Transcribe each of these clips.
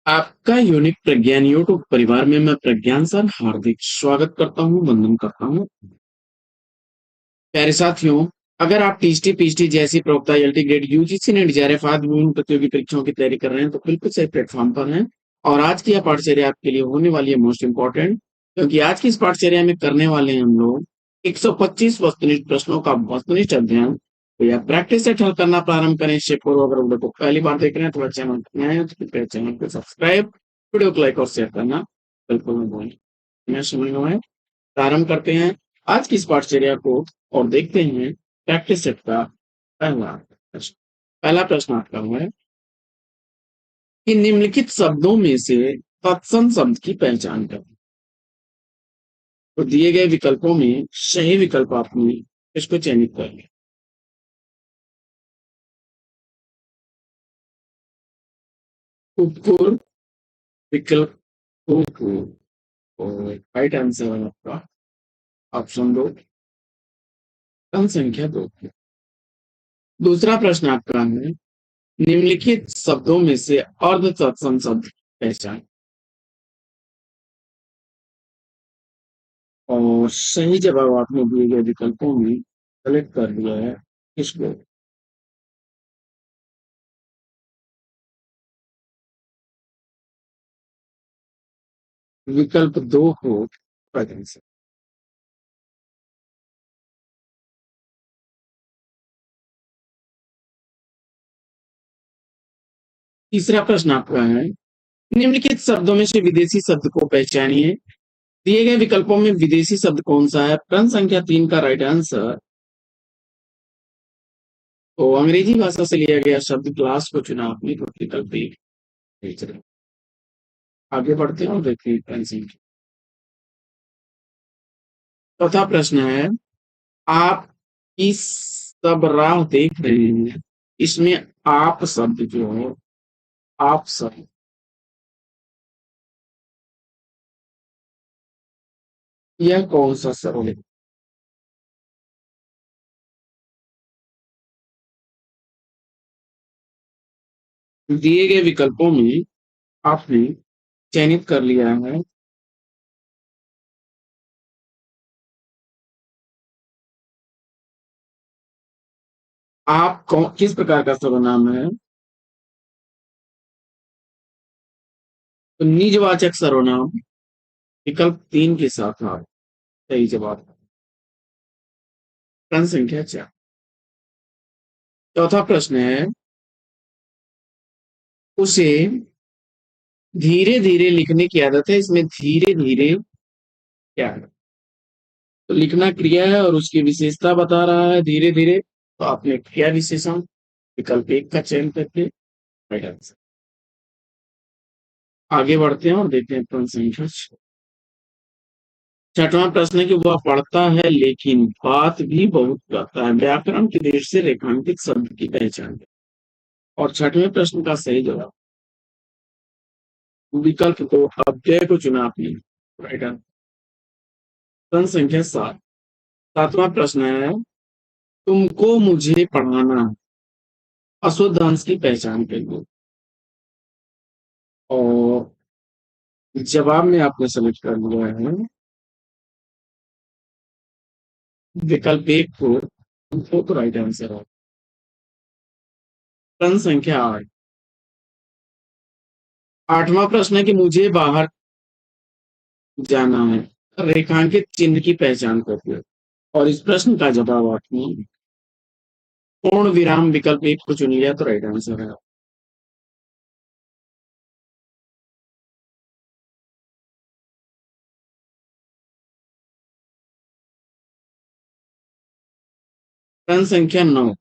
आपका यूनिक प्रज्ञान यूट्यूब परिवार में मैं प्रज्ञान सर हार्दिक स्वागत करता हूँ, वंदन करता हूँ। प्यारे साथियों, अगर आप टीएसटी पीएचडी जैसी प्रवक्ता LT grade UGC net JRF आदि विभिन्न प्रतियोगी परीक्षाओं की तैयारी कर रहे हैं तो बिल्कुल सही प्लेटफॉर्म पर हैं। और आज की यह पाठचर्या आपके लिए होने वाली है मोस्ट इंपॉर्टेंट, क्योंकि आज की इस पाठचर्या में करने वाले हैं हम लोग 125 वस्तुनिष्ठ प्रश्नों का वस्तुनिष्ठ अध्ययन। तो यह प्रैक्टिस सेट हल करना प्रारंभ करें। इससे पूर्व अगर वीडियो को पहली बार देख रहे हैं तो चैनल पर नए हैं तो कृपया चैनल को सब्सक्राइब, वीडियो को लाइक और शेयर करना बिल्कुल न भूलें। मैं समझ में आए, प्रारंभ करते हैं आज की इस पाठचर्या को और देखते हैं प्रैक्टिस सेट का पहला प्रश्न। पहला प्रश्न आपका हुआ है कि निम्नलिखित शब्दों में से तत्सम शब्द की पहचान करें। तो दिए गए विकल्पों में सही विकल्प आपने इसको चयनित कर लिया। कुकुर विकल्प कुकुर और राइट आंसर है आपका ऑप्शन दो, क्रम संख्या दो। दूसरा प्रश्न आपका है निम्नलिखित शब्दों में से अर्ध तत्सम शब्द की पहचान। और सही जवाब आपने दिए गए विकल्पों में सेलेक्ट कर लिया है इसको। विकल्प दो हो राइट आंसर। तीसरा प्रश्न आपका है निम्नलिखित शब्दों में से विदेशी शब्द को पहचानिए। दिए गए विकल्पों में विदेशी शब्द कौन सा है? प्रश्न संख्या तीन का राइट आंसर तो अंग्रेजी भाषा से लिया गया शब्द ग्लास को चुना आपने, तो विकल्प एक सही चला। आगे बढ़ते हैं और देखते हैं पेंसिल की। चौथा प्रश्न है आप इस सब राह देख रहे हैं, इसमें आप शब्द जो है आप शब्द यह कौन सा शब्द है? दिए गए विकल्पों में आपने चयनित कर लिया है आप किस प्रकार का सर्वनाम है? तो निजवाचक सर्वनाम विकल्प तीन के साथ आप सही जवाब। प्रश्न संख्या चार। चौथा प्रश्न है उसे धीरे धीरे लिखने की आदत है, इसमें धीरे धीरे क्या है? तो लिखना क्रिया है और उसकी विशेषता बता रहा है धीरे धीरे, तो आपने क्रिया विशेषण विकल्प एक का चयन करके राइट आंसर। आगे बढ़ते हैं और देखते हैं प्रश्न संख्या छह। छठवां प्रश्न है कि वह पढ़ता है लेकिन बात भी बहुत करता है, व्याकरण की दृष्टि से रेखांकित शब्द की पहचान करें। और छठवें प्रश्न का सही जवाब विकल्प को अव्यय को चुना आपने राइट आंसर। प्रश्न संख्या सात। सातवां प्रश्न है तुमको मुझे पढ़ाना है, अशुद्ध अंश की पहचान करिए। और जवाब में आपने सेलेक्ट कर लिया है विकल्प एक को, तो राइट आंसर है। प्रश्न संख्या आठ। आठवां प्रश्न है कि मुझे बाहर जाना है, रेखांकित चिन्ह की पहचान करिए। और इस प्रश्न का जवाब आपने पूर्ण विराम विकल्प एक को चुन लिया, तो राइट आंसर है। प्रश्न संख्या नौ।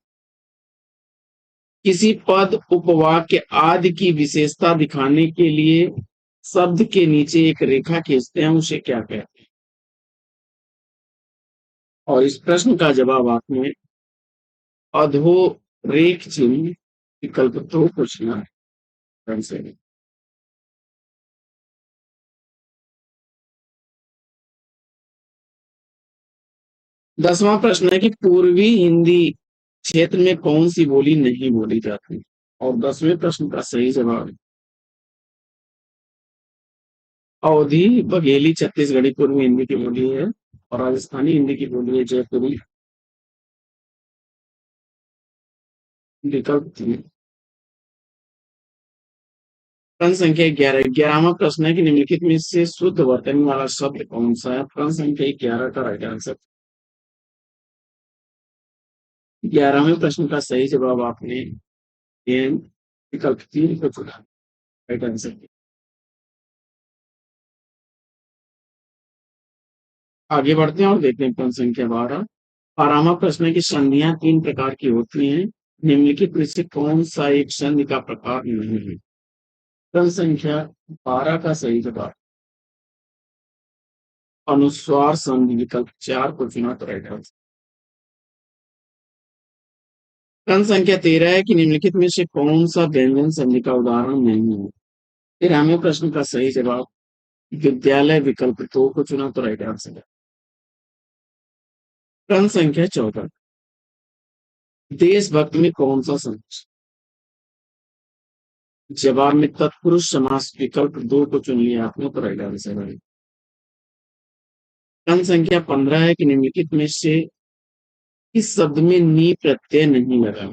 किसी पद उपवाक्य आदि की विशेषता दिखाने के लिए शब्द के नीचे एक रेखा खींचते हैं, उसे क्या कहते हैं? और इस प्रश्न का जवाब आपने अधोरेख चिन्ह विकल्प दो को चुना है। ध्यान से। 10वां प्रश्न है कि पूर्वी हिंदी क्षेत्र में कौन सी बोली नहीं बोली जाती? और 10वें प्रश्न का सही जवाब अवधी बघेली छत्तीसगढ़ी पूर्वी हिंदी की बोली है और राजस्थानी हिंदी की बोली है जयपुरी। विकल्प 3। प्रश्न संख्या 11। 11वां प्रश्न है कि निम्नलिखित में से शुद्ध वर्तनी वाला शब्द कौन सा है? प्रश्न संख्या 11 का राइट आंसर। 11वें प्रश्न का सही जवाब आपने ये विकल्प 3 को चुना, राइट आंसर। आगे बढ़ते हैं और देखते हैं प्रश्न संख्या 12। 12वां प्रश्न है कि संधियां 3 प्रकार की होती हैं, निम्नलिखित में से कौन सा एक संधि का प्रकार नहीं है? प्रश्न संख्या 12 का सही जवाब अनुस्वार संधि विकल्प 4 को चुना तो राइट आंसर। प्रश्न संख्या 13 है कि निम्नलिखित में से कौन सा व्यंजन संधि का उदाहरण नहीं है? 13वें प्रश्न का सही जवाब विद्यालय विकल्प 2 को चुना तो राइट आंसर है। प्रश्न संख्या 14। देशभक्त में कौन सा समास? जवाब में तत्पुरुष समास विकल्प 2 को चुन लिया आपने तो राइट आंसर है। प्रश्न संख्या 15 है कि निम्नलिखित में से इस शब्द में नी प्रत्यय नहीं लगा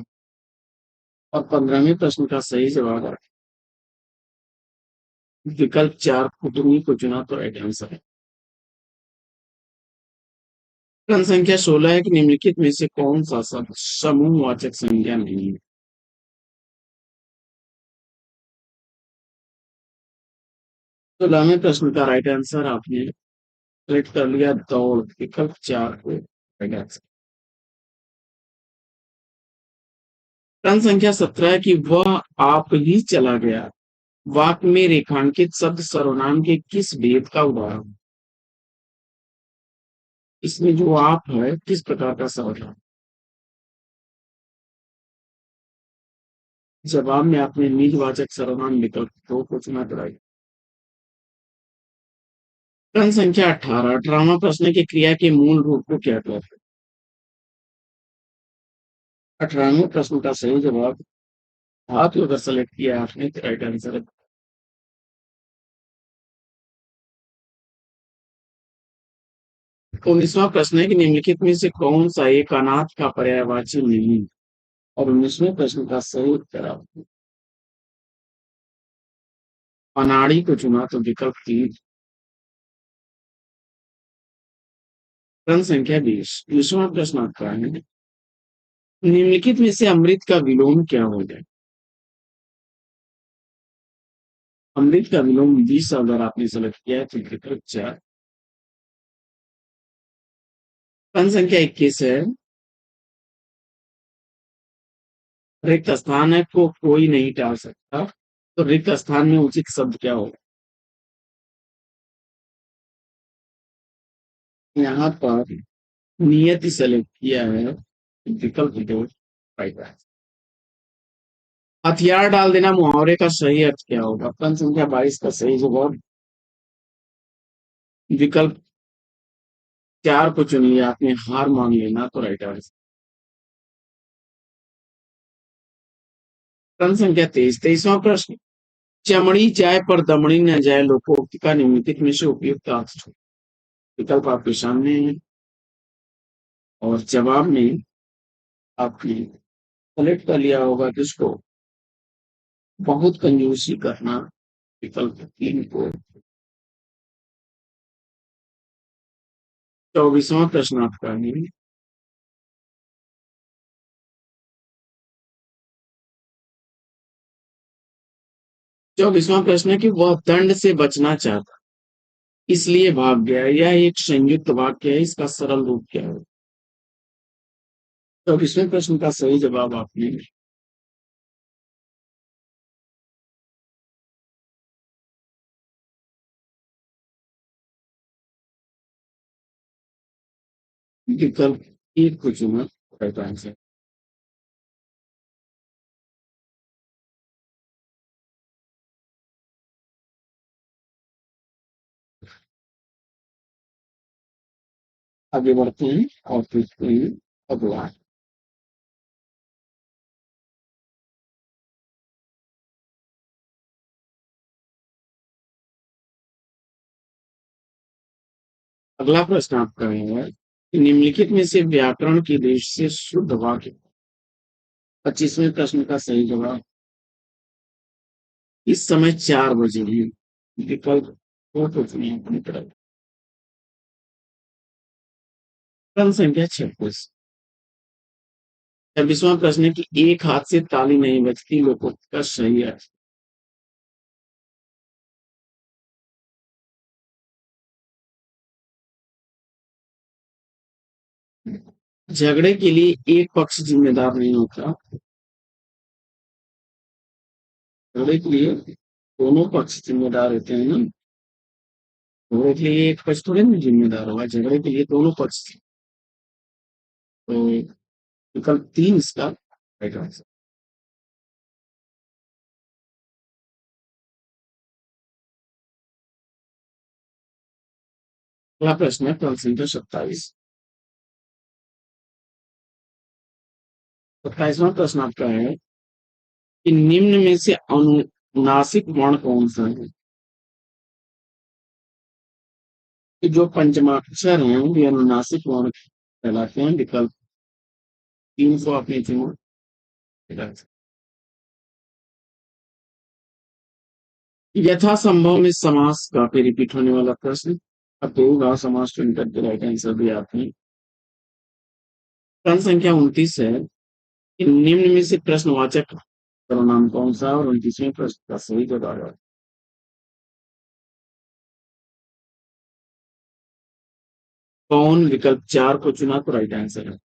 और 15वें प्रश्न का सही जवाब है विकल्प 4 कुटुंबी को चुना तो राइट आंसर है। प्रश्न संख्या 16 है कि निम्नलिखित में से कौन सा शब्द समूहवाचक संज्ञा नहीं है? 16वें प्रश्न का राइट आंसर आपने सेलेक्ट कर लिया दौड़ विकल्प 4 को राइट आंसर। प्रश्न संख्या 17 है कि वह आप ही चला गया वाक्य में रेखांकित शब्द सर्वनाम के किस भेद का उदाहरण? इसमें जो आप है किस प्रकार का सर्वनाम? जवाब में आपने निजवाचक सर्वनाम विकल्प 2 को चुना तो राइट। प्रश्न संख्या 18। 18वां प्रश्न है कि क्रिया के मूल रूप को क्या कहते हैं? 18वें प्रश्न का सही जवाब धातु अगर सेलेक्ट किया आपने तो राइट आंसर है। 19वां प्रश्न है कि निम्नलिखित में से कौन सा एक अनाथ का पर्यायवाची नहीं है? और 19वें प्रश्न का सही उत्तर आपने अनाड़ी को चुना तो विकल्प 3। प्रश्न संख्या 20। 20वां प्रश्न आपका है निम्नलिखित में से अमृत का विलोम क्या हो जाए? अमृत का विलोम 20 अगर आपने सेलेक्ट किया है तो विकल्प 4। प्रश्न संख्या 21 है रिक्त स्थान है को कोई नहीं टाल सकता, तो रिक्त स्थान में उचित शब्द क्या होगा? यहाँ पर नियति सेलेक्ट किया है विकल्प 2 राइट है। हथियार डाल देना मुहावरे का सही अर्थ क्या होगा? प्रश्न संख्या 22 का सही जवाब विकल्प 4 को चुनिए आपने हार मान लेना तो राइट आंसर। प्रश्न संख्या 23। 23वां प्रश्न चमड़ी जाए पर दमड़ी न जाए लोकोक्ति का निम्नलिखित में से उपयुक्त अर्थ चुनें। विकल्प आपके सामने है और जवाब में आपने सेलेक्ट कर लिया होगा किसको? बहुत कंजूसी करना विकल्प 3 को। 24वां प्रश्न आपका है 24वां प्रश्न है कि वह दंड से बचना चाहता इसलिए भाग गया। यह एक संयुक्त वाक्य है, इसका सरल रूप क्या है? 24वें प्रश्न का सही जवाब आपने विकल्प 1 को चुना राइट आंसर। आगे बढ़ते हैं और पूछते हैं अगला। अगला प्रश्न आपका है कि निम्नलिखित में से व्याकरण की दृष्टि से शुद्ध वाक्य 25वें प्रश्न का सही जवाब इस समय 4 बजे हैं। विकल्प दो तो चुनिए अपनी तरफ। प्रश्न संख्या 26। 26वां प्रश्न है कि एक हाथ से ताली नहीं बजती लोकोक्त का सही अर्थ। झगड़े के लिए एक पक्ष जिम्मेदार नहीं होता। झगड़े के लिए दोनों पक्ष जिम्मेदार होते हैं ना। झगड़े के लिए एक पक्ष थोड़े ना जिम्मेदार होगा, झगड़े के लिए दोनों पक्ष। तो विकल्प 3 इसका राइट आंसर। अगला प्रश्न है प्रश्न संख्या 27। 27वां प्रश्न आपका है कि निम्न में से अनुनासिक वर्ण कौन सा है। कि जो पंचमाक्षर हैं वे अनुनासिक वर्ण कहलाते हैं। विकल्प 3 को आपने चुना। यथासंभव में समास काफी रिपीट होने वाला प्रश्न। अब तो होगा समास to enter the right answer भी आपने। प्रश्न संख्या 29 है कि निम्न में से प्रश्नवाचक सर्वनाम कौन सा है और 29वें प्रश्न का सही जवाब है कौन। विकल्प 4 को चुना तो राइट आंसर है।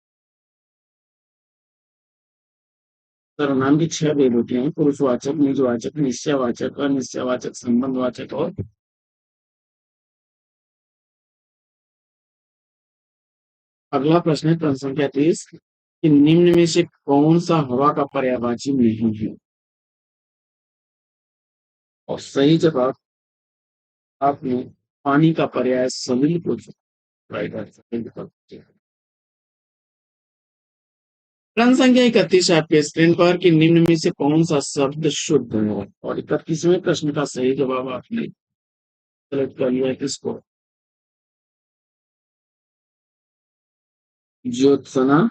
सर्वनाम की 6 भेद होते हैं। पुरुषवाचक, निजवाचक, निश्चयवाचक, अनिश्चयवाचक, संबंधवाचक और। अगला प्रश्न है प्रश्न संख्या 30 कि निम्न में से कौन सा हवा का पर्यायवाची नहीं है। और सही जवाब आपने पानी का पर्याय सलिल को राइट आंसर। प्रश्न संख्या 31 आपके स्क्रीन पर कि निम्न में से कौन सा शब्द शुद्ध है। और 31वें प्रश्न का सही जवाब आपने सेलेक्ट कर लिया है किसको। ज्योत्सना।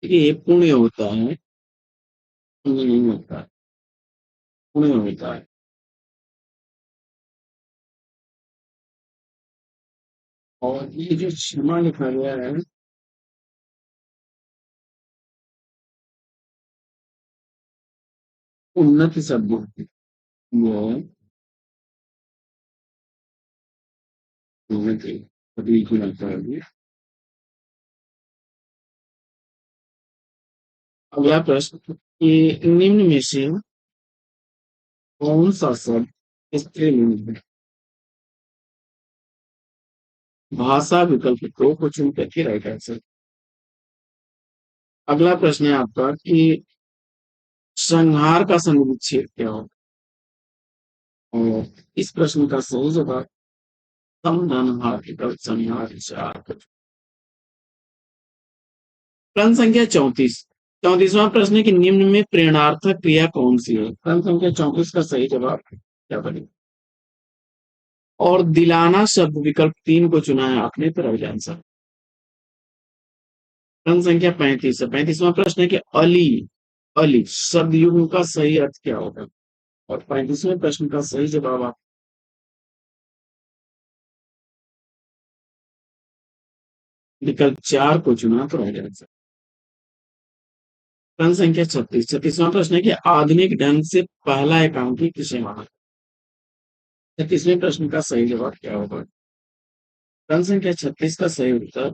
ये पुण्य होता है, पुण्य नहीं होता है, पुण्य होता है। और ये जो क्षमा लिखा गया है उन्नति शब्द वो है उन्नति। अभी की लगता है अभी। अगला प्रश्न कि निम्न में से कौन सा शब्द स्त्रीलिंग है। भाषा विकल्प 2 को चुन करके राइट आंसर। अगला प्रश्न है आपका कि संहार का संविच्छेद क्या हो। और इस प्रश्न का सही जवाब समधनहार विकल्प संहार 4। प्रश्न संख्या 34। 34वां प्रश्न है कि निम्न में प्रेरणार्थक क्रिया कौन सी है। प्रश्न संख्या 34 का सही जवाब क्या बनेगा। और दिलाना शब्द विकल्प 3 को चुना है आपने तो राइट आंसर। प्रश्न संख्या 35 है। 35वां प्रश्न है कि अली अली शब्द युग्म का सही अर्थ क्या होगा। और 35वें प्रश्न का सही जवाब आप विकल्प 4 को चुना तो राइट आंसर। प्रश्न संख्या 36। 36वां प्रश्न है कि आधुनिक ढंग से पहला एकांकी किसे माना। 36वें प्रश्न का सही जवाब क्या होगा। प्रश्न संख्या 36 का सही उत्तर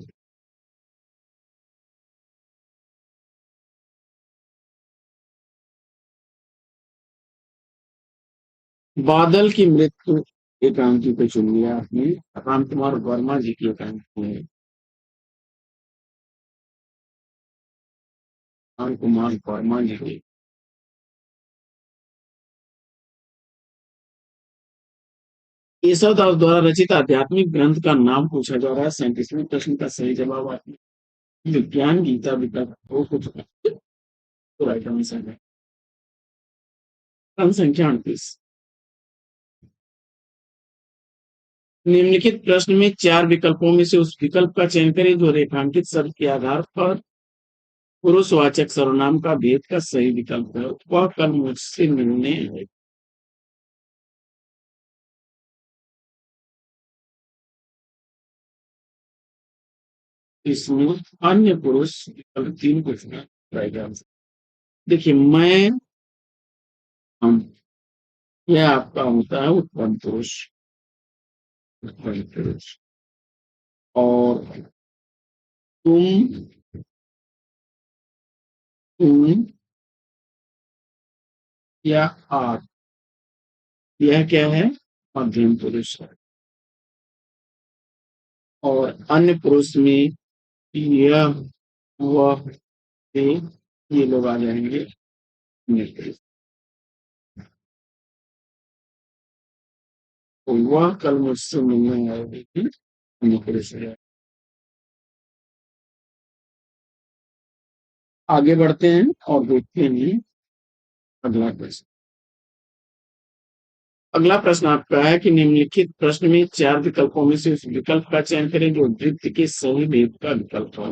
बादल की मृत्यु एकांकी को चुन लिया आपने। राम कुमार वर्मा जी की एकांकी है। राम कुमार वर्मा जी की। केशव दास द्वारा रचित आध्यात्मिक ग्रंथ का नाम पूछा जा रहा है। 37वें प्रश्न का सही जवाब आपने विज्ञान गीता विकल्प 2 को चुना तो राइट आंसर है। प्रश्न संख्या 38। निम्नलिखित प्रश्न में 4 विकल्पों में से उस विकल्प का चयन करें जो रेखांकित शब्द के आधार पर पुरुषवाचक सर्वनाम का भेद का सही विकल्प है। वह कल मुझसे मिलने आए। इसमें अन्य पुरुष विकल्प 3 को चुना जाएगा। देखिए मैं, हम, यह आपका होता है उत्पन्न पुरुष। उत्पन्न पुरुष। और तुम, तुम या आप, यह क्या है? मध्यम पुरुष है। और अन्य पुरुष में यह, वह, वे, ये लोग आ जाएंगे अन्य पुरुष। तो वह कल मुझसे मिलने आएगी अन्य पुरुष है। आगे बढ़ते हैं और देखते हैं अगला प्रश्न। अगला प्रश्न आपका है कि निम्नलिखित प्रश्न में 4 विकल्पों में से उस विकल्प का चयन करें जो वृत्त के सही भेद का विकल्प हो।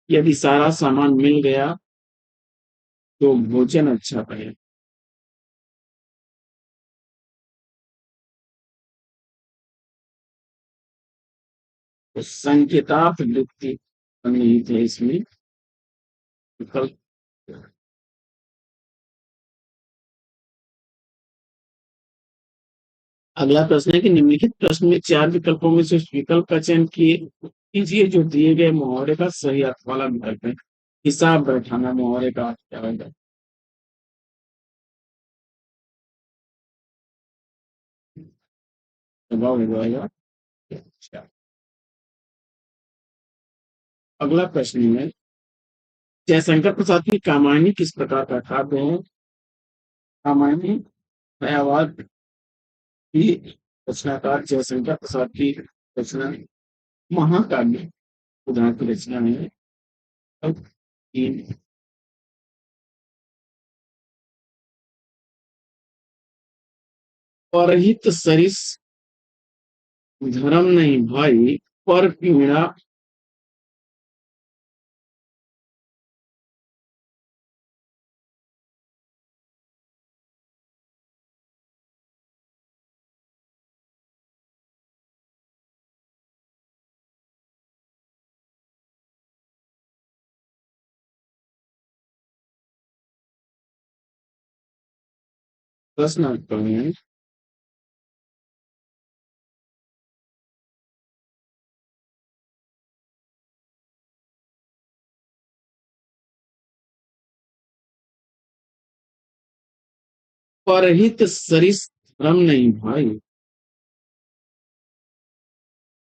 यदि सारा सामान मिल गया तो भोजन अच्छा बने। तो संकेतार्थ वृत्ति नहीं थे इसमें विकल्प। अगला प्रश्न है कि निम्नलिखित प्रश्न में 4 विकल्पों में से उस विकल्प का चयन कीजिए जो दिए गए मुहावरे का सही अर्थ वाला विकल्प है। हिसाब बैठाना मुहावरे का अर्थ क्या होगा? जवाब हो जाएगा। अच्छा। अगला प्रश्न है, जयशंकर प्रसाद की कामायनी किस प्रकार का काव्य है? कामायनी मायावाद की रचनाकार जयशंकर प्रसाद की रचना महाकाव्य उदाहरण की रचना है। अब तीन, परहित सरिस धर्म नहीं भाई, पर पीड़ा। प्रश्न आपका है, परहित सरिस धर्म नहीं भाई,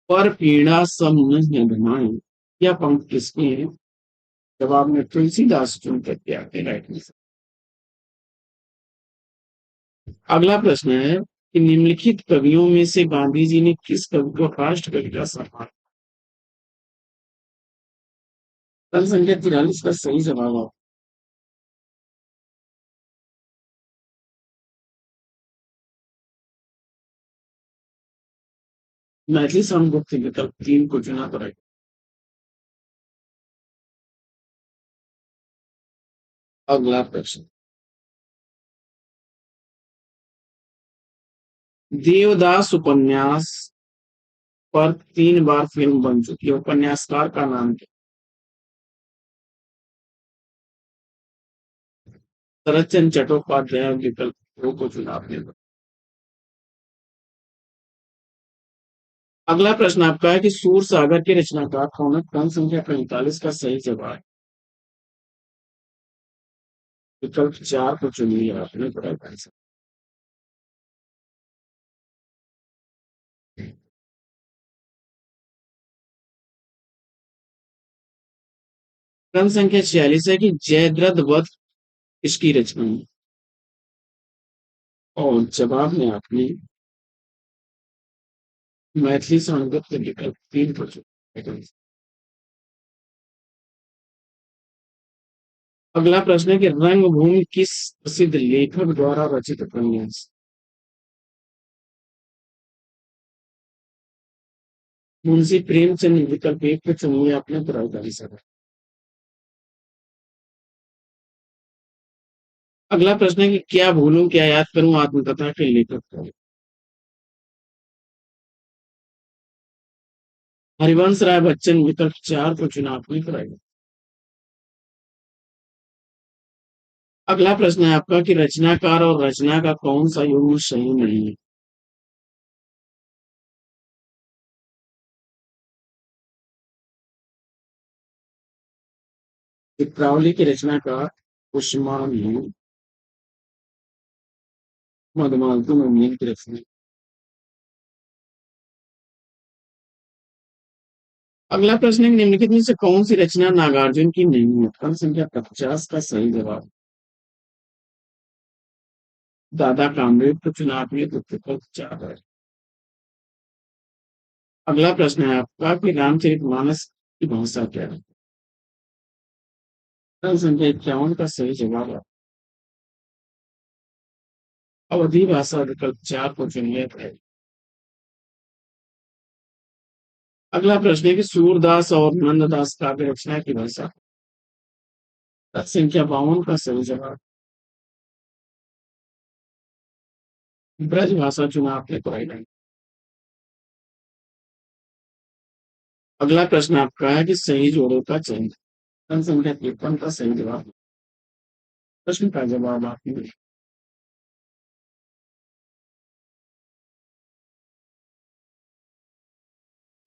पर पीड़ा सब नहीं अधमाई। यह पंक्ति किसकी है? जवाब में तुलसीदास चुन करके आते राइट में। अगला प्रश्न है कि निम्नलिखित कवियों में से गांधी जी ने किस कवि को राष्ट्र कवि का सम्मान? प्रश्न संख्या 43 का सही जवाब आप मैथिली समुद्र विकल्प 3 को चुना तो राइट। अगला प्रश्न, देवदास उपन्यास पर 3 बार फिल्म बन चुकी है। उपन्यासकार का नाम क्या? शरद चंद्र चट्टोपाध्याय विकल्प 2 को चुना आपने। अगला प्रश्न आपका है कि सूर सागर के रचनाकार कौन है? क्रम संख्या 45 का सही जवाब विकल्प 4 को चुनिए आपने बड़ा आंसर। क्रम संख्या 46 है कि जयद्रथ वध किसकी रचना है? और जवाब में आपने मैथिली संगत के विकल्प 3 को चुना। अगला प्रश्न है कि रंगभूमि किस प्रसिद्ध लेखक द्वारा रचित उपन्यास? मुंशी प्रेमचंद विकल्प एक पे चुनिए आपने तो राइट आंसर है। अगला प्रश्न है कि क्या भूलूं क्या याद करूं आत्मकथा के लेखक को। हरिवंश राय बच्चन विकल्प 4 को चुना आपने तो राइट। अगला प्रश्न है आपका कि रचनाकार और रचना का कौन सा युग्म सही नहीं है। चित्रावली की रचनाकार उस्मानी मधुमालती नंदन की रचना। अगला प्रश्न है कि निम्नलिखित में से कौन सी रचना नागार्जुन की नहीं है। क्रम संख्या 50 का सही जवाब दादा कामदेव को चुना आपने तो विकल्प 4 है। अगला प्रश्न है आपका कि रामचरितमानस की भाषा क्या है। क्रम संख्या 51 का सही जवाब है अवधी भाषा विकल्प 4 को चुनिए। अगला प्रश्न है कि सूरदास और नंददास काव्य रचना की भाषा। संख्या 52 का सही जवाब ब्रज भाषा चुना आपने तो राइट। अगला प्रश्न आपका है कि सही जोड़ों का चयन। संख्या 53 का सही जवाब प्रश्न का जवाब आपने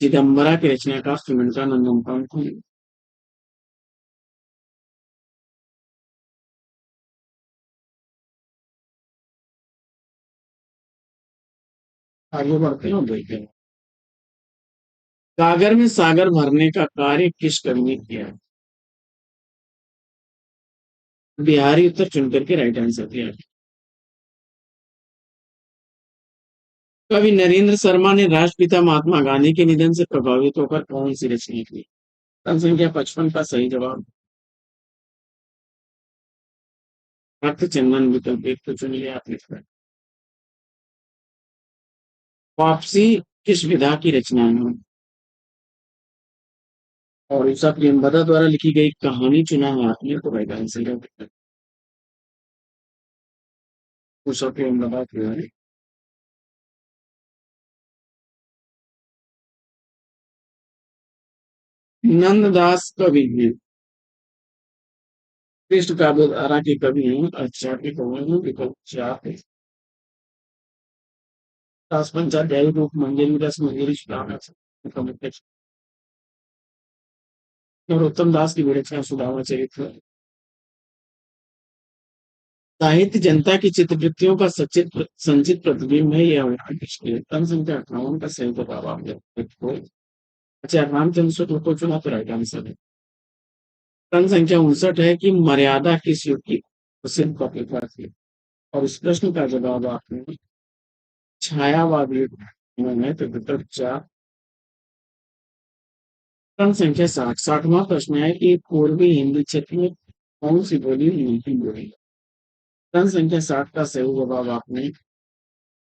चिदम्बरा के रचनाकार सुमित्रा नंदन कौन थे। आगे बढ़ते हैं और देखते हैं। गागर में सागर भरने का कार्य किस कवि ने किया है। बिहारी उत्तर चुनकर के राइट आंसर दिया। कवि नरेंद्र शर्मा ने राष्ट्रपिता महात्मा गांधी के निधन से प्रभावित होकर कौन सी रचना की। संख्या 55 का सही जवाब रक्त चंदन विकल्प एक तो चुन लिया आपने। वापसी किस विधा की रचना है। और उषा प्रेमवदा द्वारा लिखी गई कहानी चुना है आपने तो राइट आंसर है उषा प्रेमवदा की है। नंददास कवि हैं कृष्ण काव्य धारा के कवि हैं अच्छा के कवि हैं विकल्प 4 है। दास पंचाध्यायी रूप मंजरी रस मंजरी सुदामा नरोत्तम दास की विरचना सुदामा चरित्र। साहित्य जनता की चित्तवृत्तियों का सचित संचित प्रतिबिंब है यह अवधारणा किसकी है। क्रम संख्या 58 का सही जवाब आपने अच्छा रामचंद्र शुक्ल को चुना तो राइट आंसर है। क्रम संख्या 59 है कि मर्यादा किस युग की प्रसिद्ध पत्रिका थी। और इस प्रश्न का जवाब आपने छायावाद युग में है तो विकल्प 4। क्रम संख्या 60वां प्रश्न है कि पूर्वी हिंदी क्षेत्र में कौन सी बोली नहीं बोली। क्रम संख्या 60 का सही जवाब आपने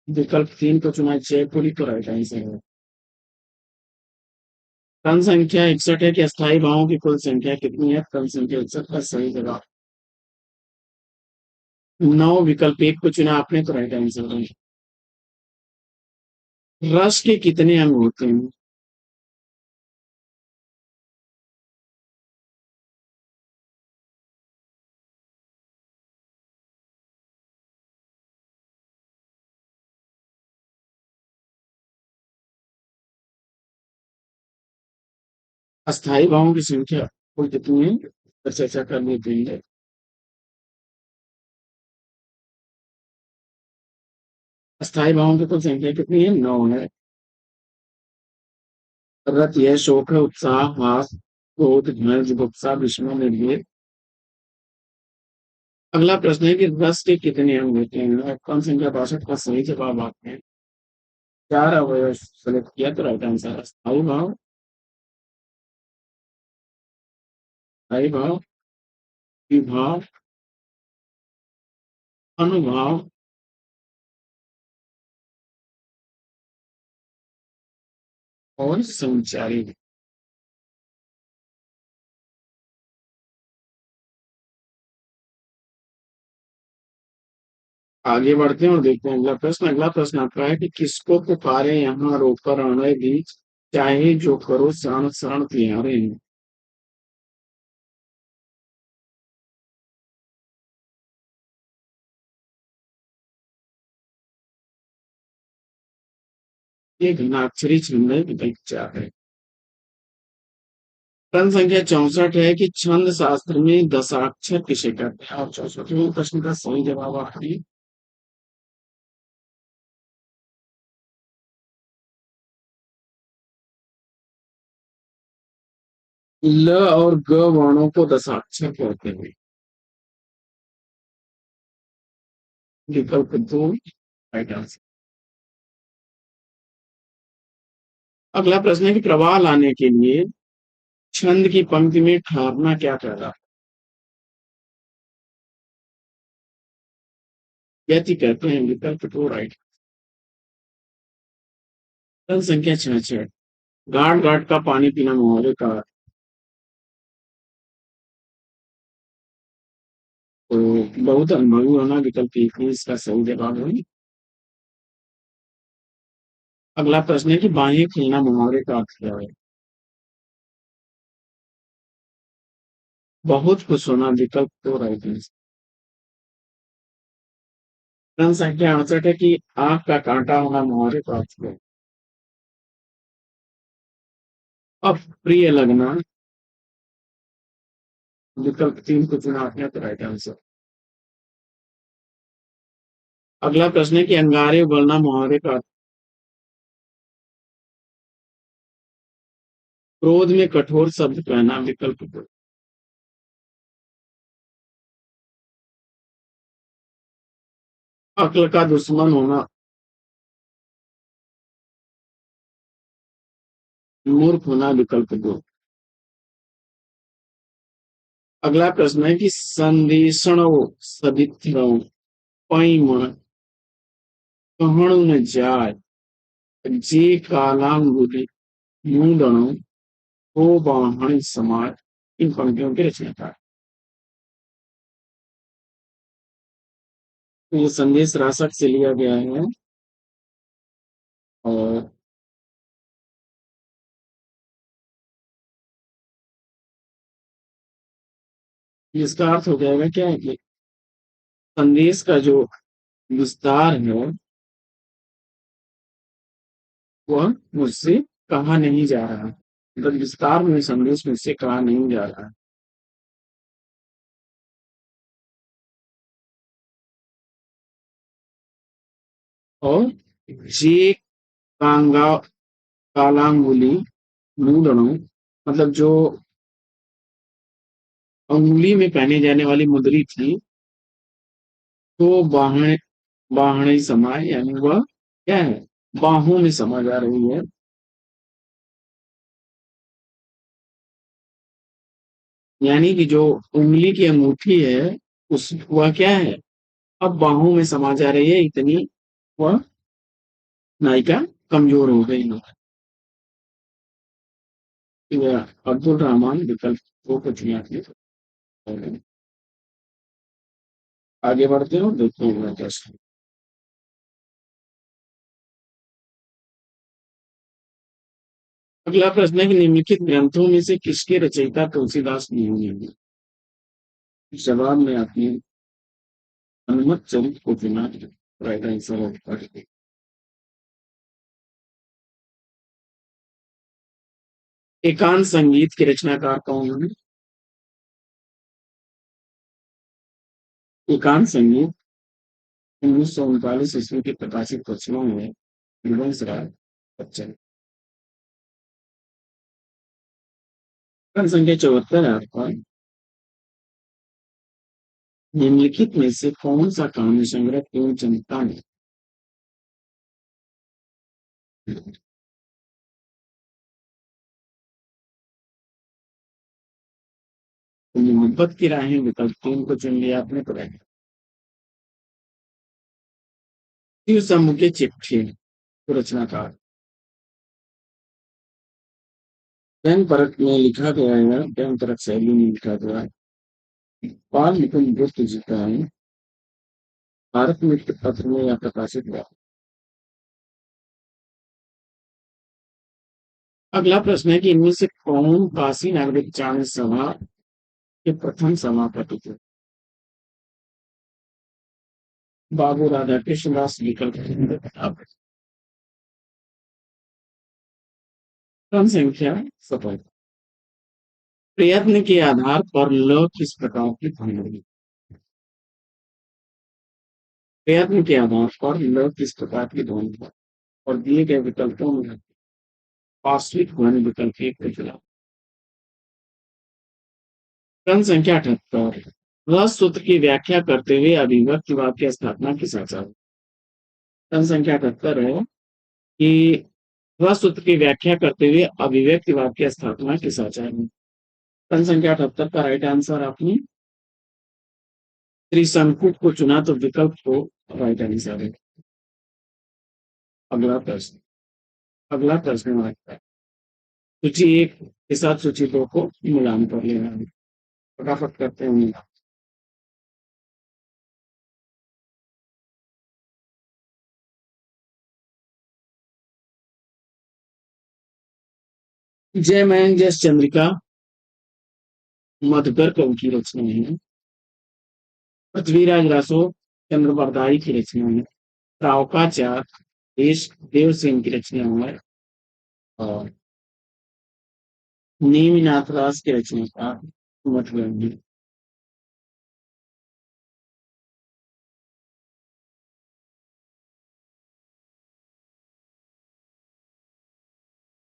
विकल्प 3 को चुना जयपुरी तो राइट आंसर है। क्रम संख्या 61 है कि अस्थायी भावों की कुल संख्या कितनी है। क्रम संख्या 61 का सही जवाब 9 विकल्प 1 को चुना आपने तो राइट आंसर है। रस के कितने अंग होते हैं। अस्थायी भावों की संख्या कुल कितनी है पर चर्चा कर लेते हैं। अस्थायी भावों की कुल संख्या कितनी है 9 है। रत यह शोक है उत्साह हास क्रोध घृणा जुगुप्सा विषम निर्वेद। अगला प्रश्न है कि रस के कितने अंग होते हैं। और कम संख्या 62 का सही जवाब आपने 4 अवयव सेलेक्ट किया तो राइट आंसर है स्थायी भाव स्थायी भाव विभाव अनुभाव और संचारी। आगे बढ़ते हैं और देखते हैं अगला प्रश्न आपका है कि किसको पुकारे यहाँ रोकर आने दी, चाहे जो करो शरण शरण तिहारे। ये घनाक्षरी छंद है, विकल्प 4 है। प्रश्न संख्या 64 है कि छंद शास्त्र में दशाक्षर किसे कहते हैं, और 64वें प्रश्न का सही जवाब आपकी ल और ग वर्णों को दशाक्षर कहते हैं। विकल्प 2 राइट आंसर। अगला प्रश्न है कि प्रवाह लाने के लिए छंद की पंक्ति में ठहरना क्या कहलाता है, यति कहते हैं। विकल्प 2 राइट। प्रश्न संख्या 66, घाट घाट का पानी पीना मुहावरे का अर्थ। तो बहुत अनुभवी होना, विकल्प 1 ही इसका सही जवाब है। अगला प्रश्न है कि बाहें खुलना मुहावरे का अर्थ क्या है। बहुत खुश होना, विकल्प 2 राइट आंसर। प्रश्न संख्या 68 है कि आंख का कांटा होना मुहावरे का अर्थ क्या है। अप्रिय लगना, विकल्प 3 को चुना आपने तो राइट आंसर। अगला प्रश्न है कि अंगारे उगलना मुहावरे का अर्थ। क्रोध में कठोर शब्द कहना, विकल्प 2। अक्ल का दुश्मन होना, मूर्ख होना, विकल्प 2। अगला प्रश्न है कि संदेशणों सदित्रों पैम कहणु न जाय, जे कालांगुली मूंडणों हो बाहन समाज। इन पंक्तियों के रचनाकार। तो ये संदेश राशक से लिया गया है और इसका अर्थ हो जाएगा क्या है कि संदेश का जो विस्तार है वह मुझसे कहा नहीं जा रहा, मतलब विस्तार में संदेश मुझसे कहा नहीं जा रहा। और जे कांगा कालांगुली मूंदड़ों, मतलब जो अंगुली में पहने जाने वाली मुद्री थी, तो बाहें बाहणे समाए, यानी वह क्या है, बाहों में समा जा रही है। यानी कि जो उंगली की अंगूठी है उस वह क्या है, अब बाहों में समा जा रही है, इतनी वह नायिका कमजोर हो गई है। यह अब्दुल रहमान, विकल्प 2 को चुना आपने। आगे बढ़ते हो, देखते हैं कैसे। अगला प्रश्न है कि निम्नलिखित ग्रंथों में से किसके रचयिता तुलसीदास नहीं है। जवाब में आपने हनुमत चरित को चुना, राइट आंसर है। एकांत संगीत के रचनाकार कौन है। एकांत संगीत 1939 ईस्वी के प्रकाशित रचनाओं में हरिवंश राय बच्चन। प्रश्न संख्या 74 है आपका, निम्नलिखित में से कौन सा कहानी संग्रह पूर्ण जनता ने मोहब्बत की राहें, विकल्प 3 को चुन लिया आपने तो राइट। शिव समूह के चिट्ठी को रचनाकार। व्यंग परत में लिखा गया है, व्यंग परत शैली में लिखा गया है। बाल निकुंज गुप्त जी का है, भारत मित्र पत्र में यह प्रकाशित हुआ। अगला प्रश्न है कि इनमें से कौन काशी नागरिक चांद सभा के प्रथम सभापति थे? बाबू राधाकृष्ण दास विकल्प आप। क्रम संख्या सफल। प्रयत्न के आधार पर ल किस प्रकार की ध्वनि होगी? प्रयत्न के आधार पर ल किस प्रकार की ध्वनि है? और दिए गए विकल्पों में पार्श्विक ध्वनि विकल्प एक को चुना। क्रम संख्या 78। वह सूत्र की व्याख्या करते हुए अभिव्यक्ति वाक्य की स्थापना किस आचार्य? क्रम संख्या 78 है कि वह सूत्र की व्याख्या करते हुए अभिव्यक्ति वाक्य की स्थापना किस आचार्य ने? क्रम संख्या 78 का राइट आंसर आपने त्रिशंकु को चुना, तो विकल्प को राइट आंसर है। अगला प्रश्न। अगला प्रश्न हमारा सूची एक के साथ सूची दो को मिलान कर लेना है। फटाफट करते हैं मिलान। जय मयंक जय चंद्रिका मधुकर कवि की रचना है। पृथ्वीराज रासो चंद्र बरदाई की रचना है। रावकाचार देश देव सिंह की रचना है। और नेमिनाथ दास की रचना का मठगंडी।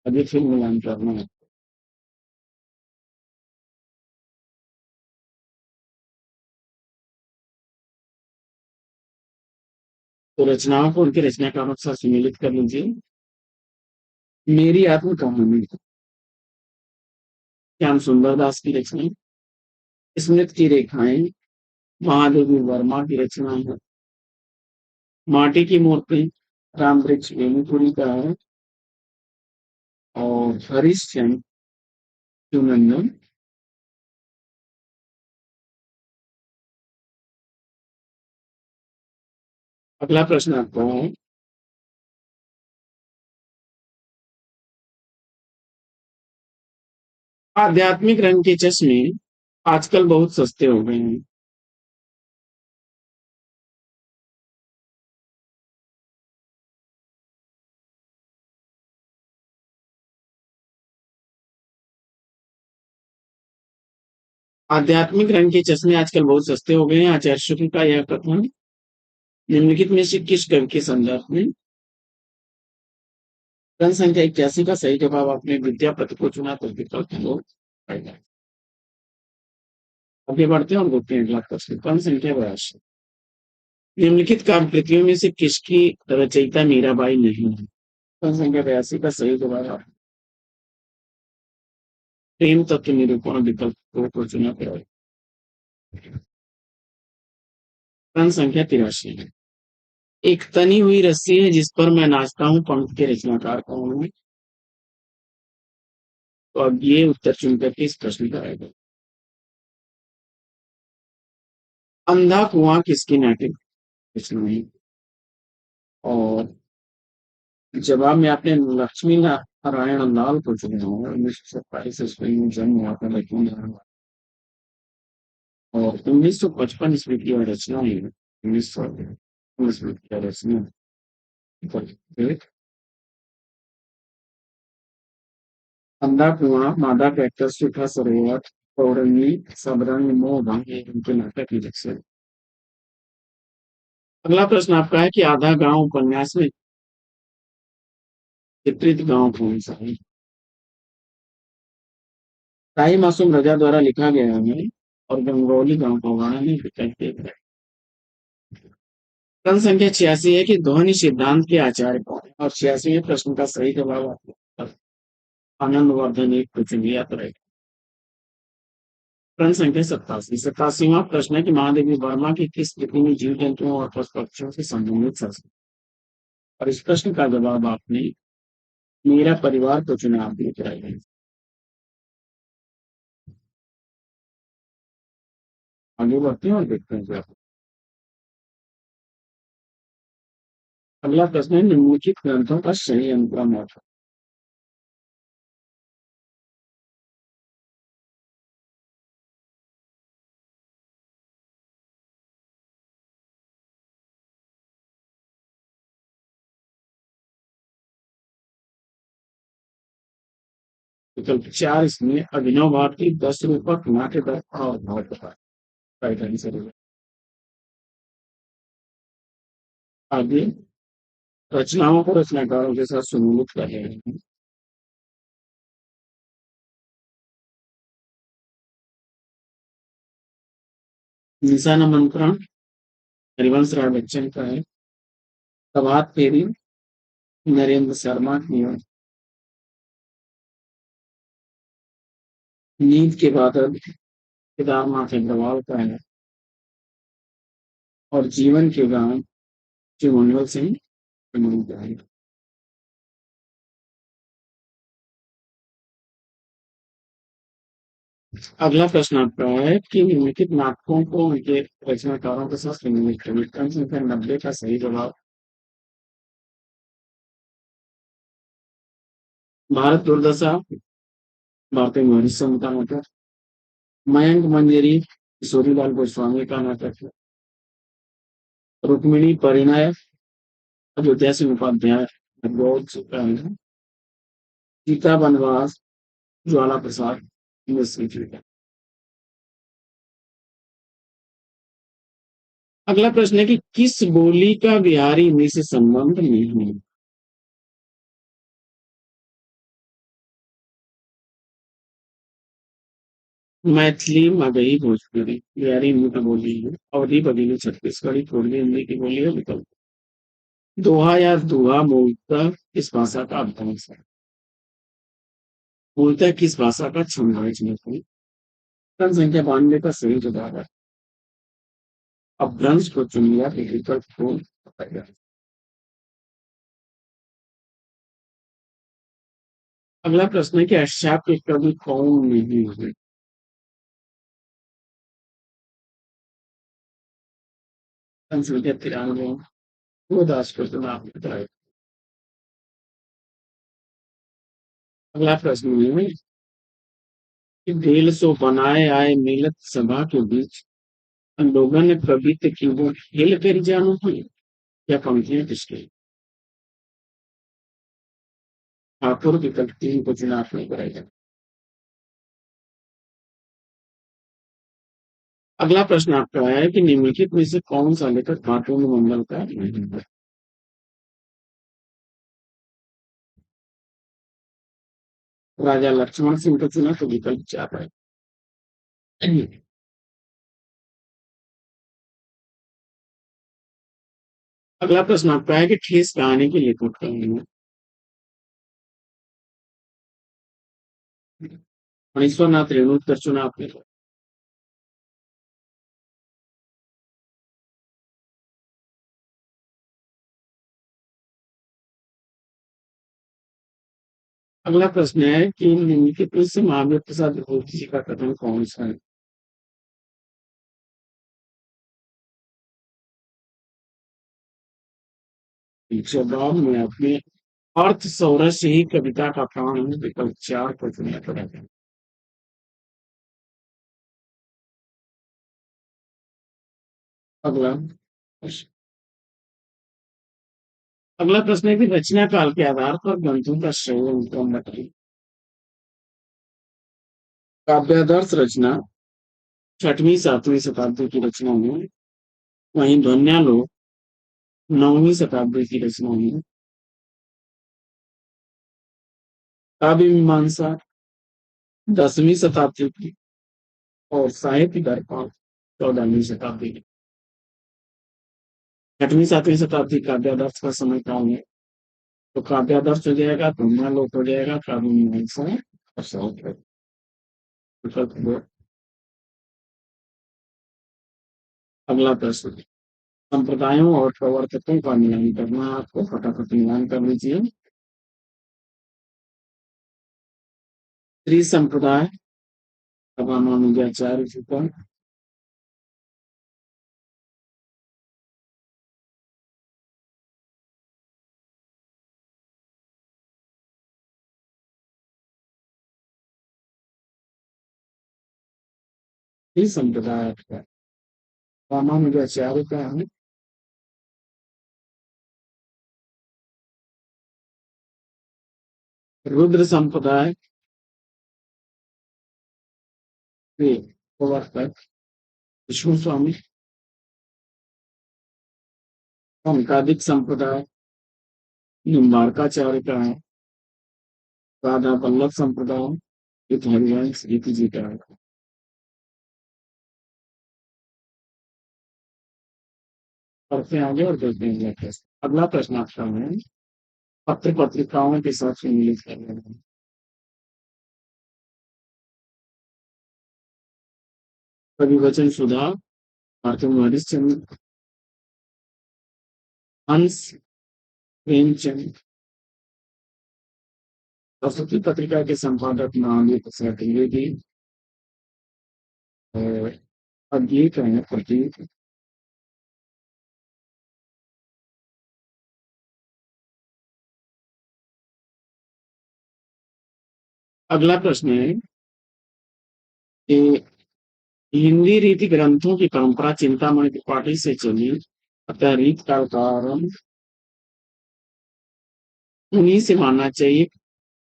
अभी फिर मिलान करना है। तो रचनाओं को उनके रचना का अनुसार सम्मिलित कर लीजिए। मेरी आत्म कहानी श्याम सुंदर दास की रचना। स्मृत की रेखाएं महादेवी वर्मा की रचना है। माटी की मूर्ति राम वृक्ष वेणुपुरी का है। और हरिश्चंद्र चुनंदन। अगला प्रश्न आपका है आध्यात्मिक रंग के चश्मे आजकल बहुत सस्ते हो गए हैं। आध्यात्मिक रंग के चश्मे आजकल बहुत सस्ते हो गए हैं, आचार्य शुक्ल का यह कथन निम्नलिखित में से किस कवि के संदर्भ में? क्रम संख्या 81 का सही जवाब आपने विद्यापति को चुना, तो विकल्प दो राइट है। आगे बढ़ते हैं और देखते हैं अगला प्रश्न। क्रम संख्या 82। निम्नलिखित काव्य कृतियों में से किसकी रचयिता मीराबाई नहीं है? क्रम संख्या 82 का सही जवाब आप प्रेम तत्व निरूपण विकल्प दो को चुना करें। क्रम संख्या 83 है। एक तनी हुई रस्सी है जिस पर मैं नाचता हूँ, पंख के रचनाकार कौन है? तो अब ये उत्तर चुनकर के इस प्रश्न का आएगा। अंधा कुआं किसकी नाटक रचना है? और जवाब में आपने लक्ष्मी नारायण लाल को चुना है। 1927 ईस्वी में जन्म हुआ था लक्ष्मी नारायण लाल। और 1955 ईस्वी की यह रचना है। 1900 ईस्वी की यह रचना है। अंधा कुआं मादा कैक्टस सूखा सरोवर पौरंगी सबरंग मोह भंग ये उनके नाटक की रचना। अगला प्रश्न आपका है कि आधा गांव उपन्यास में चित्रित गांव कौन सा है? ताई मासूम रजा द्वारा लिखा गया है और गंगौली गांव का वर्णन है विकल्प एक है। प्रश्न संख्या 86 है कि ध्वनि सिद्धांत के आचार्य कौन है? और 86वें प्रश्न का सही जवाब आपको आनंद वर्धन एक को चुन लिया तो रहेगा। प्रश्न संख्या 87। 87वां प्रश्न है कि महादेवी वर्मा की किस कृति में जीव जंतुओं और पशु पक्षियों से संबंधित संस्कृत? और इस प्रश्न का जवाब आपने मेरा परिवार को चुना आपने कराया। आगे बढ़ते हैं और देखते हैं क्या। अगला प्रश्न है, निम्नलिखित ग्रंथों का सही अनुक्रम है। विकल्प 4 इसमें अभिनव भारती, 10 रूपक, नाट्य दर्पण और भाव प्रकाश। राइट आंसर है। आगे रचनाओं को रचनाकारों के साथ सम्मिलित कर रहे हैं। निशान आमंत्रण हरिवंश राय बच्चन का है। प्रभात फेरी नरेंद्र शर्मा की है। नींद के बादल केदारनाथ अग्रवाल का है। और जीवन के गान जो मंगल सिंह बंगाली का है। अगला प्रश्न आपका है कि निम्नलिखित नाटकों को उनके रचनाकारों के साथ सम्मिलित करें। क्रम संख्या 90 का सही जवाब भारत दुर्दशा, भारतीय महर्षि का नाटक। मयंक मंजरी किशोरीलाल गोस्वामी का नाटक है। रुक्मिणी परिणय अयोध्या सिंह उपाध्याय बोल चुका है। सीता वनवास ज्वाला प्रसाद मिश्र जी का। अगला प्रश्न है कि किस बोली का बिहारी हिंदी से संबंध नहीं है। मैथिली, मगही, भोजपुरी बिहारी हिंदी की बोली है। अवधी बघेली छत्तीसगढ़ी पूर्वी हिंदी की बोली है। विकल्प दोहा या दुहा मूलतः किस भाषा का अभ्यास है। मूलतः किस भाषा का छंद है इसमें से? प्रश्न संख्या 92 का सही जवाब है अपभ्रंश को चुन लिया कि विकल्प को बताया। अगला प्रश्न है कि अशाप के कवि कौन नहीं है। प्रश्न संख्या 93 वो दास को चुना आपने बताया। अगला प्रश्न है कि ढेल सो बनाए आए मिलत सभा के बीच लोगों ने कवित की वो खेल कर जानो है या पंक्तियां किसके। ठाकुर विकल्प 3 को चुनाव नहीं कराएगा। अगला प्रश्न आपका है कि निम्नलिखित में से कौन सा लेखक कार्टून मंडल का नहीं है। राजा लक्ष्मण सिंह को चुना तो विकल्प 4 है। अगला प्रश्न आपका है कि ठेस कहानी के लेखक कौन है। मणीश्वरनाथ रेणुकर चुना आपने। अगला प्रश्न है कि निम्नलिखित में से महावीर प्रसाद विभूति जी का कथन कौन सा है। जवाब में अपने अर्थ सौरस से ही कविता का प्राण है। विकल्प 4 को चुना पड़ेगा। अगला प्रश्न अगला प्रश्न है कि रचना काल के आधार पर ग्रंथों का श्रेय क्रम बताइए। काव्यादर्श रचना 6वीं 7वीं शताब्दी की रचना है। वहीं ध्वन्यालोक 9वीं शताब्दी की रचना है। काव्य मीमांसा 10वीं शताब्दी की। और साहित्य दर्पण 14वीं शताब्दी की। 6वीं 7वीं शताब्दी काव्यादर्श का समय काल है। तो काव्यादर्श हो जाएगा, ध्वन्यालोक हो जाएगा, काव्य मीमांसा और साहित्य। विकल्प 2। अगला प्रश्न संप्रदायों और प्रवर्तकों का मिलान करना है आपको, फटाफट मिलान कर लीजिए। त्रि संप्रदाय रामानुजाचार्य जी का। ही संप्रदाय का रामानुजाचार्य का है। रुद्र संप्रदाय के प्रवर्तक विष्णु स्वामी। समकालिक संप्रदाय निम्बार्काचार्य का है। राधा वल्लभ संप्रदाय युद्ध हरिवंश रीति जी का है। पढ़ते हैं आगे और देखते हैं अगला प्रश्न। अगला प्रश्न आपका है पत्र पत्रिकाओं के साथ सम्मिलित करने में। कवि वचन सुधा भारतेंदु हरिश्चंद्र हंस प्रेमचंद। सरस्वती पत्रिका के संपादक महावीर प्रसाद द्विवेदी और अद्वैत है प्रतीक। अगला प्रश्न है कि हिंदी रीति ग्रंथों की परंपरा चिंतामणि त्रिपाठी से चली अतः रीत का उदाहरण उन्हीं से मानना चाहिए।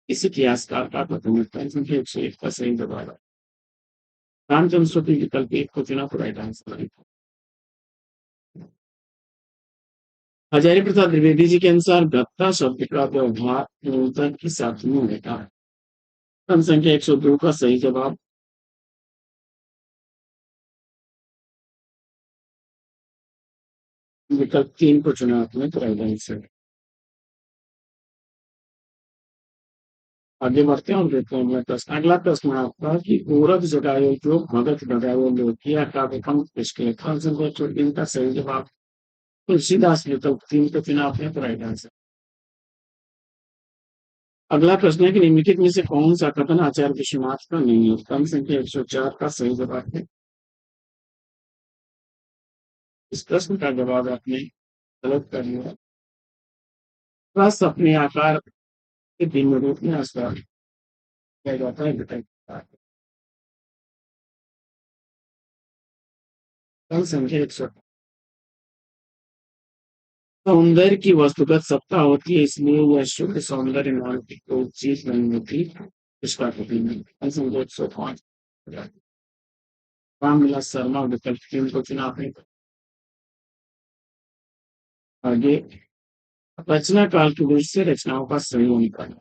इस इतिहासकार का कथन है। संख्या 101 का सही जवाब है रामचंद्र श्रुति विकल्प एक को चुना तो राइट आंसर है। हजारी प्रसाद द्विवेदी जी के अनुसार गत्ता शब्द का व्यवहार मूलतः किस अर्थ में होता है। संख्या 102 का सही जवाब विकल्प 3 को चुना आपने तो राइट आंसर है। आगे बढ़ते हैं और देखते हैं अगला प्रश्न। अगला प्रश्न है आपका कि गौरव जगायो जो भगत जगायो लोकिया का विकल्प किसके संख्या 24 का सही जवाब तुलसीदास विकल्प 3 को चुना आपने तो राइट आंसर। अगला प्रश्न है कि निम्नलिखित में से कौन सा कथन आचार्य विश्वनाथ का नहीं है। क्रम संख्या 104 का सही जवाब है। इस प्रश्न का जवाब आपने गलत कर लिया। रस अपने आकार के भिन्न रूप में अस्वीकार किया जाता है घटक। क्रम संख्या 100 सौंदर्य की वस्तुगत सत्ता होती है इसलिए यह शुद्ध सौंदर्य नाम की कोई चीज नहीं होती। इसका कभी नहीं। क्रम संख्या 105 रामविलास शर्मा विकल्प 3 को चुना आपने। आगे रचना काल की दृष्टि से रचनाओं का सही निकाला।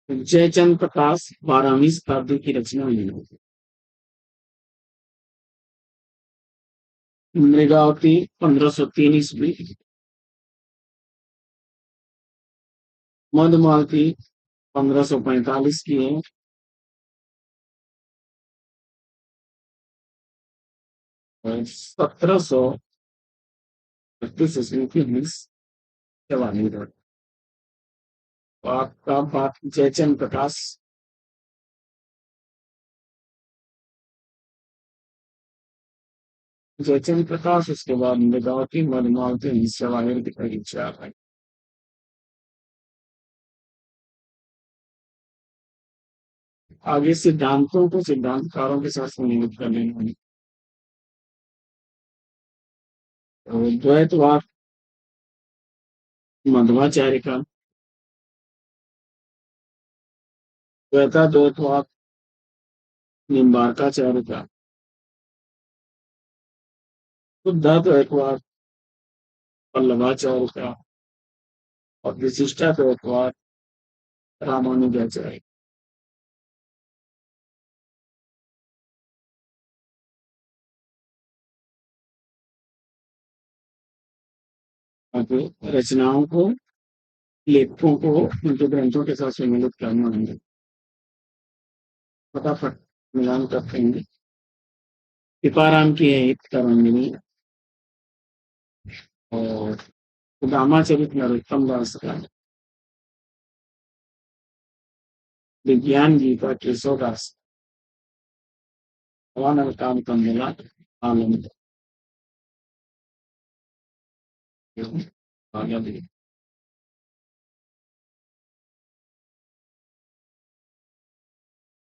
जयचंद प्रकाश 12वीं शताब्दी की रचना है। मृगावती 1503 ईस्वी। मधुमालती 1545 की है। 1732 ईस्वी की मिस जवानी रोड। तो आपका बात जयचंद प्रकाश। जयचंद प्रकाश उसके बाद मृगावती मधुमालती मिस जवानी की परीक्षा है। आगे सिद्धांतों को सिद्धांतकारों के साथ सम्मिलित कर लेना है। तो द्वैतवाद मध्वाचार्य का। द्वैतवाद निम्बार्काचार्य का। शुद्धाद्वैतवाद वल्लभाचार्य का। और विशिष्टाद्वैतवाद रामानुजाचार्य। आगे रचनाओं को लेखकों को उनके ग्रंथों के साथ सम्मिलित करना होंगे। फटाफट मिलान करते हैं। टीपाराम की है एक तरंगिणी और रामाचरित नरोत्तम दास का विज्ञान गीता केशवदास हवानल काम कंदिला आनंद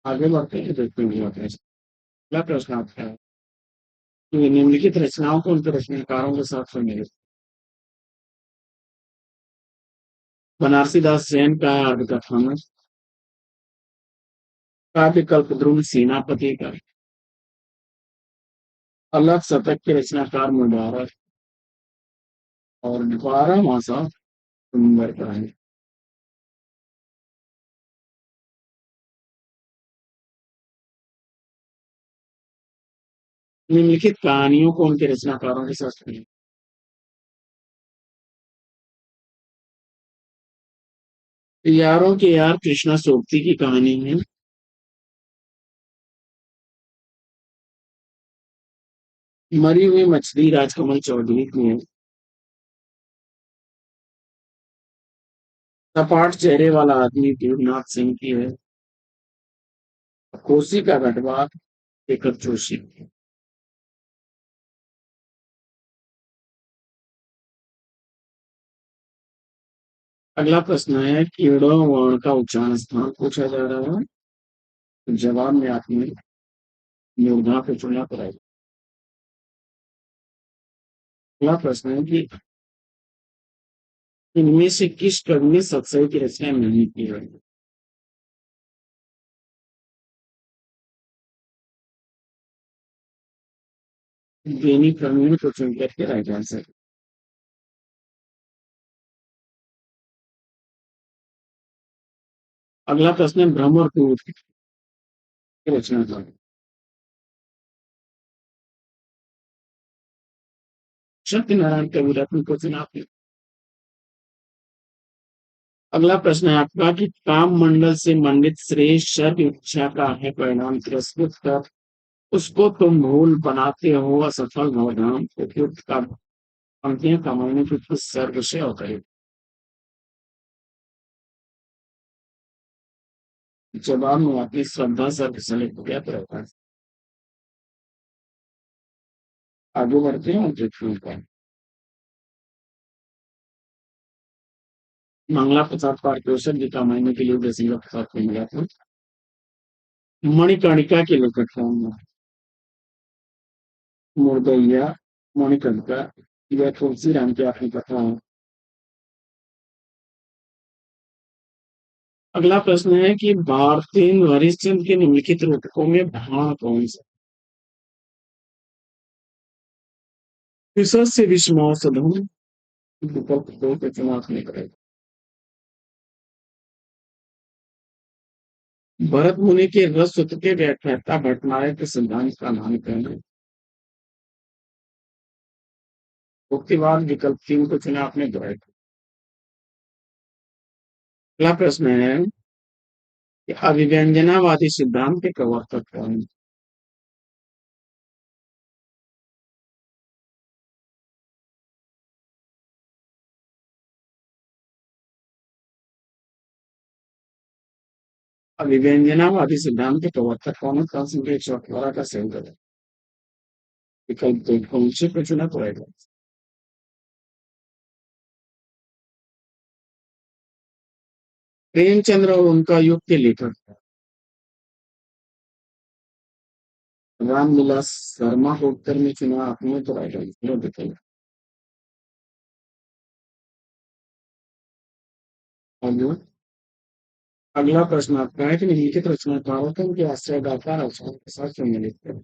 आगे बढ़ते हैं देखते हैं अगला प्रश्न आपका है कि निम्नलिखित रचनाओं को उनके रचनाकारों के साथ सम्मिलित बनारसी दास जैन का अर्ध कथानक काव्य कल्पद्रुम सेनापति का अलग शतक के रचनाकार मुबारक और 12 मासा सुंदर का है निम्नलिखित कहानियों को उनके रचनाकारों के साथ सम्मिलित यारों के यार कृष्णा सोबती की कहानी है मरी हुई मछली राजकमल चौधरी की है सपाट चेहरे वाला आदमी देवनाथ सिंह की है कोसी का गढ़वा शेखर जोशी की है। अगला प्रश्न है कीड़ों वर्ण का उच्चारण स्थान पूछा जा रहा है तो जवाब में आपने मूर्धा को चुना पड़ेगा अगला प्रश्न है कि इनमें से किस कवि ने सत्सई की रचना नहीं की है बेनी प्रवीण को चुनकर के राइट आंसर अगला प्रश्न है भ्रमर पूर की रचना का सत्यनारायण कविरत्न को चुना आपने अगला प्रश्न है आपका कि काम मंडल से मंडित श्रेष्ठ शब्द इच्छा का है परिणाम तिरस्कृत कर उसको तुम भूल बनाते हो असफल भवधाम उपयुक्त का पंक्तियां कमाने की किस सर्व से अवतरित जवाब में आपकी श्रद्धा सर्व सेलेक्ट किया तो रहता है आगे बढ़ते हैं और देखते हैं मंगला प्रसाद पारितोषिक जी का महीने के लिए उदय प्रसाद को मिला था मणिकर्णिका के लेखक कौन है मुर्दैया मणिकर्णिका यह तुलसी राम की आपकी कथा है अगला प्रश्न है कि भारतीय हरिश्चंद्र के निम्नलिखित रूपकों में भाण कौन सा विशेष से विस्मौसधम विकल्प दो के चुनाव नहीं करेगा भरत मुनि के रस सूत्र के व्याख्याता भट्टनायक के सिद्धांत का नाम कहना उक्तिवाद विकल्प तीन को चुना आपने दोहराया अगला प्रश्न है कि अभिव्यंजनावादी सिद्धांत के प्रवर्तक कौन है? अभिव्यंजनावादी सिद्धांत के प्रवर्तक कौन है संख्या 118 का सही उत्तर है विकल्प दो कौन से को चुना पड़ेगा प्रेमचंद्र और उनका युग के लेखक रामविलास शर्मा को उत्तर में चुना आपने तो राइट आंसर बताइए आगे अगला प्रश्न आपका है कि निम्नलिखित रचनाकारों को उनके आश्रयदाता रचनाओं के साथ सम्मिलित करें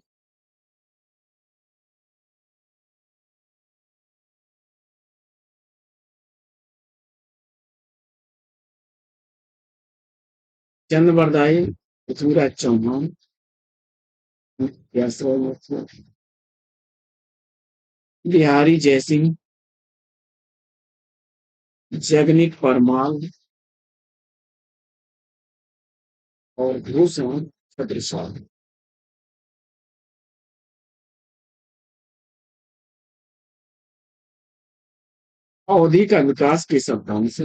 चंद बरदाई पृथ्वीराज चौहान व्यासराय बिहारी जयसिंह जगनिक परमाल और भूषण छत्रसाल अवधि का विकास के शब्दांश से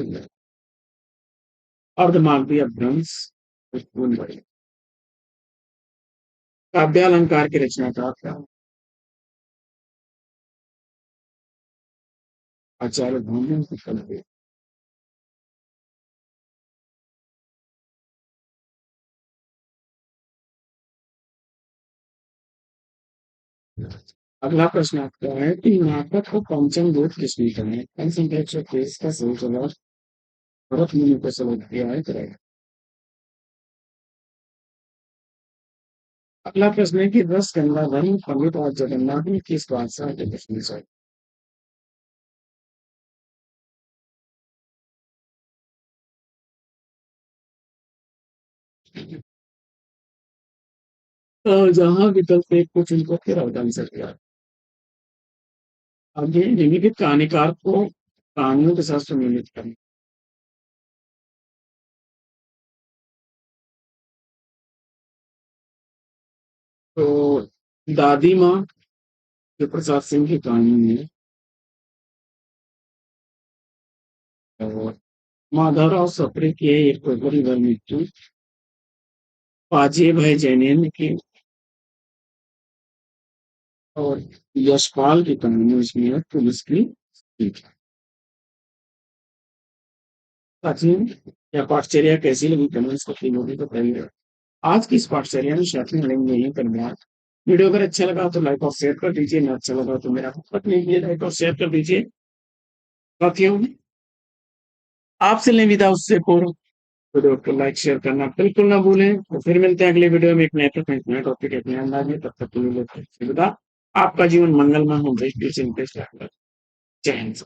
अर्धमागधी अपभ्रंश बिल्कुल बढ़िया। काव्यालंकार के रचनाकार क्या हैं? आचार्य भौमिक की कलम। अगला प्रश्न आपका है कि नाटक को पंचम बोध किसने कहा है? जनसंख्या 123 का सही जवाब भरत मुनि को समझ दिया है करेक्ट। अगला प्रश्न है कि रस गंगाधर पंडित और जगन्नाथ ने किस बादशाह के प्रश्न से जहां विकल्प एक को चुनकर फिर आंसर किया। आगे निम्नलिखित कहानीकार को कहानियों के साथ सम्मिलित करें। तो दादी माँ प्रसाद सिंह की कहानी में और माधवराव सप्रे की एक परिवार मृत्यु, पाजे भाई जैनेन्द्र की और यशपाल की कहानी उसमें है पुलिस की जीत। प्राचीन या पाठचर्या कैसी लगी कमेंट्स करके लोगों को बताइए। आज की इस पाठचर्या में शामिल रहेंगे यही धन्यवाद। वीडियो अगर अच्छा लगा तो लाइक और शेयर कर दीजिए, ना अच्छा लगा तो मेरा मत लीजिए, लाइक और शेयर कर दीजिए। साथियों, आपसे लें विदा उससे पूर्व वीडियो को लाइक शेयर करना बिल्कुल ना भूलें। तो फिर मिलते हैं अगले वीडियो में एक नए टॉपिक एक नए अंदाज में। तब तक के लिए लेते हैं विदा। आपका जीवन मंगलमय हो, जय श्री कृष्ण। जय हिंद।